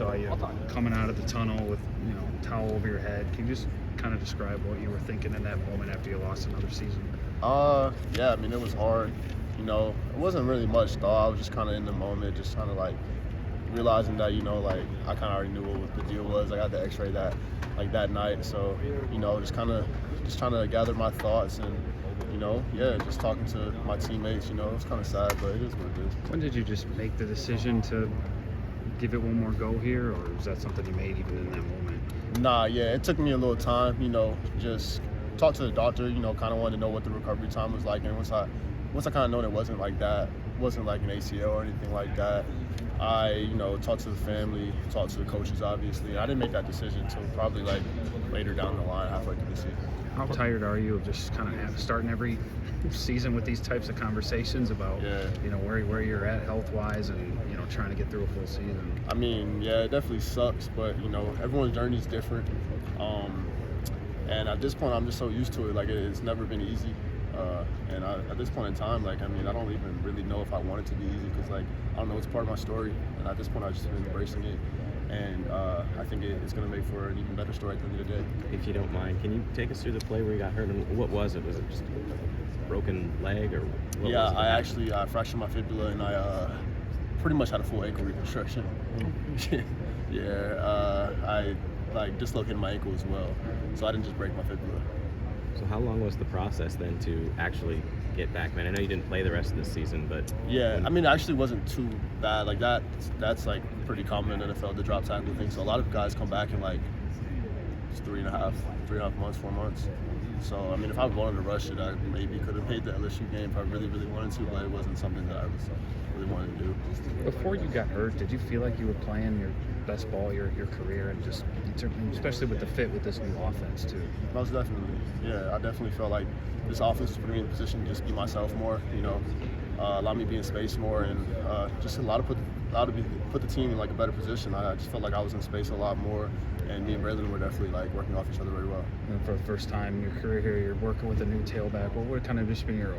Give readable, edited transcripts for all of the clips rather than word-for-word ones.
saw you coming out of the tunnel with, towel over your head. Can you just kind of describe what you were thinking in that moment after you lost another season? Yeah, I mean, it was hard. It wasn't really much thought. I was just kind of in the moment, just kind of like realizing that, I kind of already knew what the deal was. I got the x-ray that night. So, just trying to gather my thoughts and, just talking to my teammates, it was kind of sad, but it is what it is. When did you just make the decision to give it one more go here, or was that something you made even in that moment? Nah, yeah, it took me a little time, just talk to the doctor, kind of wanted to know what the recovery time was like. And once I kind of known it wasn't like that, wasn't like an ACL or anything like that, I, talked to the family, talked to the coaches, obviously. I didn't make that decision until probably like later down the line, halfway through the season. How tired are you of just kind of starting every season with these types of conversations about, where you're at health-wise and, trying to get through a full season? I mean, yeah, it definitely sucks, but, everyone's journey is different. And at this point, I'm just so used to it. Like, it's never been easy. And at this point in time, I don't even really know if I want it to be easy because, I don't know, it's part of my story. And at this point, I've just been embracing it. And I think it's going to make for an even better story at the end of the day. If you don't mind, can you take us through the play where you got hurt? And what was it? Was it just a broken leg or what? Yeah, I fractured my fibula and I pretty much had a full ankle reconstruction. I dislocated my ankle as well. So I didn't just break my fibula. So how long was the process then to actually get back, man? I know you didn't play the rest of the season, but... Yeah, I mean, it actually wasn't too bad. That's pretty common in the NFL, the drop tackle thing. So a lot of guys come back in 3.5 months, 4 months. So, I mean, if I wanted to rush it, I maybe could have made the LSU game if I really, really wanted to, but it wasn't something that I really wanted to do. Before you got hurt, did you feel like you were playing your best ball your career, and just especially with the fit with this new offense too? Most definitely. Yeah, I definitely felt like this offense put me in a position to just be myself more, allow me to be in space more, and just allow to put the team in a better position. I just felt like I was in space a lot more, and me and Braylon were definitely working off each other very well. And for the first time in your career here, you're working with a new tailback. What would kind of just been your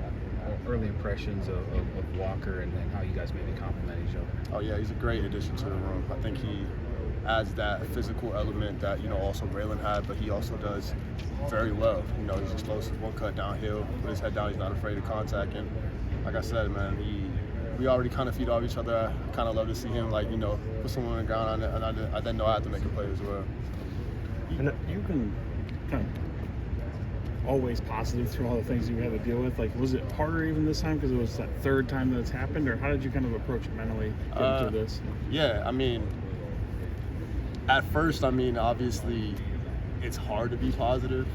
early impressions of Walker and how you guys maybe complement each other? Oh yeah, he's a great addition to the room. I think he adds that physical element that also Braylon had, but he also does very well. He's explosive, one cut downhill, put his head down, he's not afraid of contact, and like I said, man, we already kind of feed off each other. I kind of love to see him put someone on the ground, and I didn't know I had to make a play as well. And you've been kind of always positive through all the things you had to deal with. Was it harder even this time because it was that third time that it's happened, or how did you kind of approach it mentally getting through this? Yeah, I mean, at first, obviously, it's hard to be positive,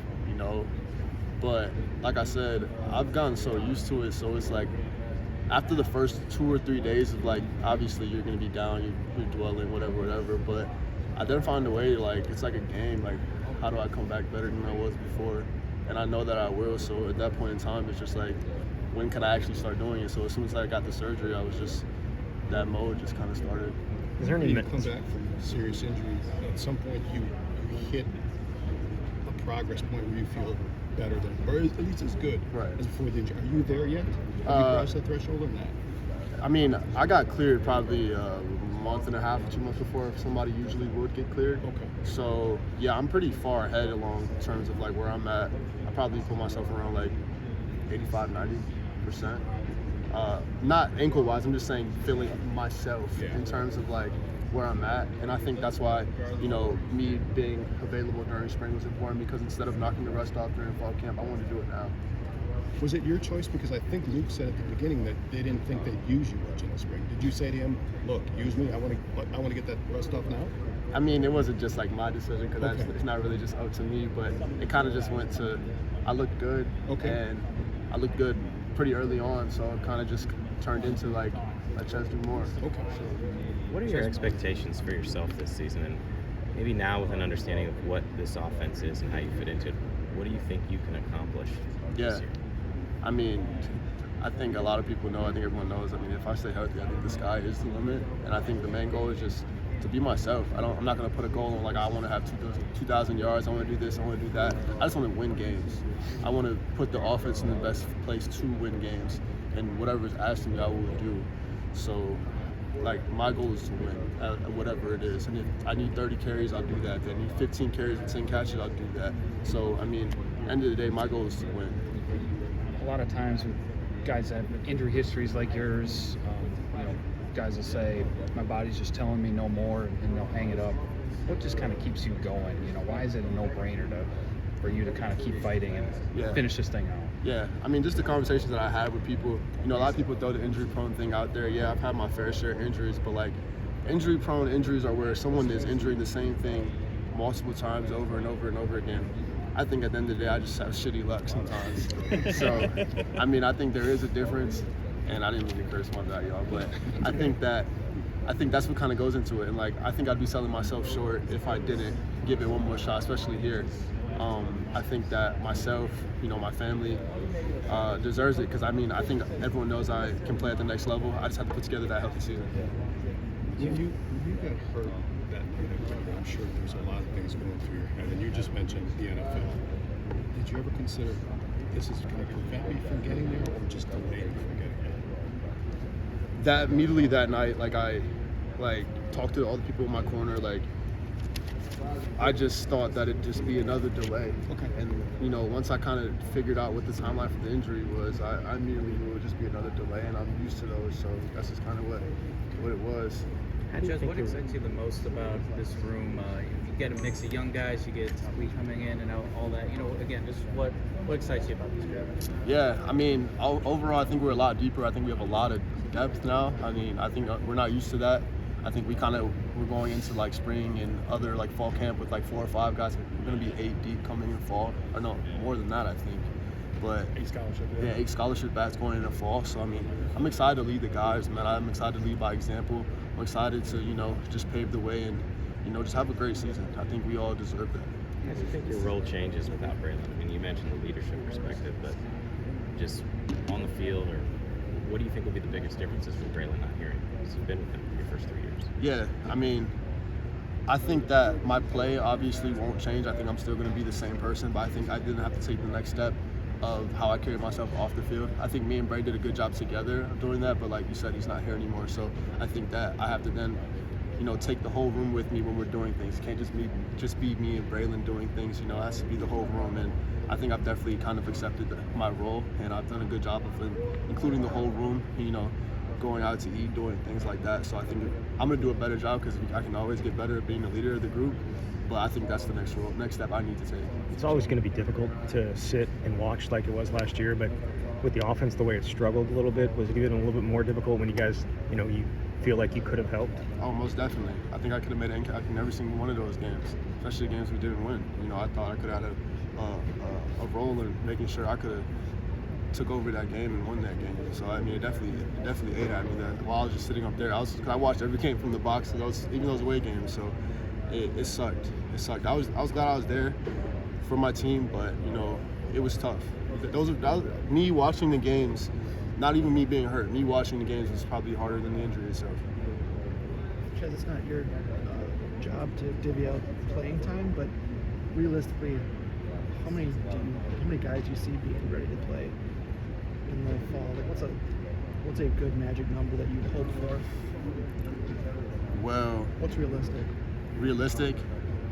but like I said, I've gotten so used to it, so it's after the first 2 or 3 days of obviously you're going to be down, you're dwelling, whatever, but I then find a way, it's like a game, how do I come back better than I was before? And I know that I will, so at that point in time, it's just when can I actually start doing it? So as soon as I got the surgery, I was just, that mode just kind of started. Is there any... When you come back from serious injury, at some point you hit a progress point where you feel better than, or at least as good as before the injury. Are you there yet? Have you crossed that threshold or not? I mean, I got cleared probably a month and a half, 2 months before somebody usually would get cleared. Okay. So yeah, I'm pretty far ahead along in terms of where I'm at. I probably put myself around 85-90%. Not ankle wise, I'm just saying feeling myself in terms of where I'm at, and I think that's why me being available during spring was important, because instead of knocking the rust off during fall camp, I wanted to do it now. Was it your choice? Because I think Luke said at the beginning that they didn't think they'd use you much in the spring. Did you say to him, look, use me, I want to get that rust off now? I mean, it wasn't just my decision, because it's not really just up to me, but it kind of just went to, I looked good, and I looked good pretty early on, so it kind of just turned into let's just do more. Okay. So, what are your expectations for yourself this season, and maybe now with an understanding of what this offense is and how you fit into it, what do you think you can accomplish this year? I mean, I think a lot of people know, I think everyone knows, if I stay healthy, I think the sky is the limit, and I think the main goal is just to be myself. I'm not going to put a goal on I want to have 2,000 yards, I want to do this, I want to do that. I just want to win games. I want to put the offense in the best place to win games, and whatever is asked of me, I will do. So like my goal is to win at whatever it is. And if I need 30 carries, I'll do that. If I need 15 carries with 10 catches, I'll do that. So I mean, end of the day, my goal is to win. A lot of times with guys that have injury histories like yours, guys will say, my body's just telling me no more, and they'll hang it up. What just kind of keeps you going? Why is it a no-brainer for you to kind of keep fighting and finish this thing out? Yeah, I mean, just the conversations that I had with people, a lot of people throw the injury-prone thing out there. Yeah, I've had my fair share of injuries, but like injury-prone injuries are where someone is injuring the same thing multiple times over and over and over again. I think at the end of the day, I just have shitty luck sometimes. So, I mean, I think there is a difference, and I didn't mean to curse one out, y'all, but I think that's what kind of goes into it. And like, I think I'd be selling myself short if I didn't give it one more shot, especially here. I think that myself, my family deserves it, because I mean, I think everyone knows I can play at the next level. I just have to put together that healthy season. When you got hurt that night, I'm sure there's a lot of things going through your head, and you just mentioned the NFL. Did you ever consider this is going to prevent me from getting there, or just delay me from getting there? That immediately that night, I talked to all the people in my corner, I just thought that it'd just be another delay. Okay. And once I kind of figured out what the timeline for the injury was, I immediately knew it would just be another delay, and I'm used to those, so that's just kind of what it was. Jez, what excites you the most about this room? You get a mix of young guys, you get Tali coming in and out, all that. Again, just what excites you about this group? Yeah, I mean, overall, I think we're a lot deeper. I think we have a lot of depth now. I mean, I think we're not used to that. I think we're going into spring and other fall camp with 4 or 5 guys. We're going to be 8 deep coming in fall. Or no, more than that, I think. But 8 scholarship. Yeah, 8 scholarship bats going into fall. So I mean, I'm excited to lead the guys, man. I'm excited to lead by example. I'm excited to just pave the way and just have a great season. I think we all deserve that. How do you think your role changes without Braylon? I mean, you mentioned the leadership perspective, but just on the field, or what do you think will be the biggest differences with Braylon not here? Because you've been with him for your first 3 years. Yeah, I mean, I think that my play obviously won't change. I think I'm still going to be the same person, but I think I didn't have to take the next step of how I carried myself off the field. I think me and Bray did a good job together of doing that, but like you said, he's not here anymore. So I think that I have to then, take the whole room with me when we're doing things. It can't just be me and Braylon doing things. It has to be the whole room. And I think I've definitely kind of accepted my role, and I've done a good job of including the whole room. Going out to eat, doing things like that. So I think I'm gonna do a better job, because I can always get better at being the leader of the group. But I think that's the next step I need to take. It's always going to be difficult to sit and watch like it was last year, but with the offense, the way it struggled a little bit, was it even a little bit more difficult when you guys, you feel like you could have helped? Oh, most definitely. I think I could have made an impact in every single one of those games, especially the games we didn't win. I thought I could have had a role in making sure I could have took over that game and won that game. So I mean, it definitely ate at me that while I was just sitting up there. I watched every game from the box, even those away games. So it sucked. It sucked. I was glad I was there for my team, but it was tough. That was me watching the games. Not even me being hurt. Me watching the games was probably harder than the injury itself. Because it's not your job to divvy out playing time, but realistically, how many guys do you see being ready to play in the fall? What's a good magic number that you hope for? Well, what's realistic? Realistic,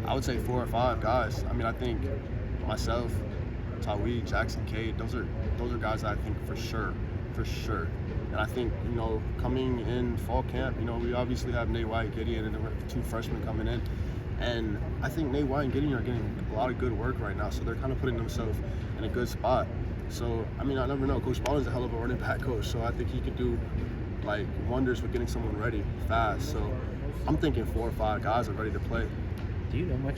I would say 4 or 5 guys. I mean, I think myself, Tawee, Jackson, Cade, those are guys that I think for sure. And I think, coming in fall camp, we obviously have Nate White, Gideon, and then we have 2 freshmen coming in. And I think Nate White and Gideon are getting a lot of good work right now, so they're kind of putting themselves in a good spot. So, I mean, I never know. Coach Ball's a hell of a running back coach, so I think he could do, wonders with getting someone ready fast. So I'm thinking 4 or 5 guys are ready to play. Do you know much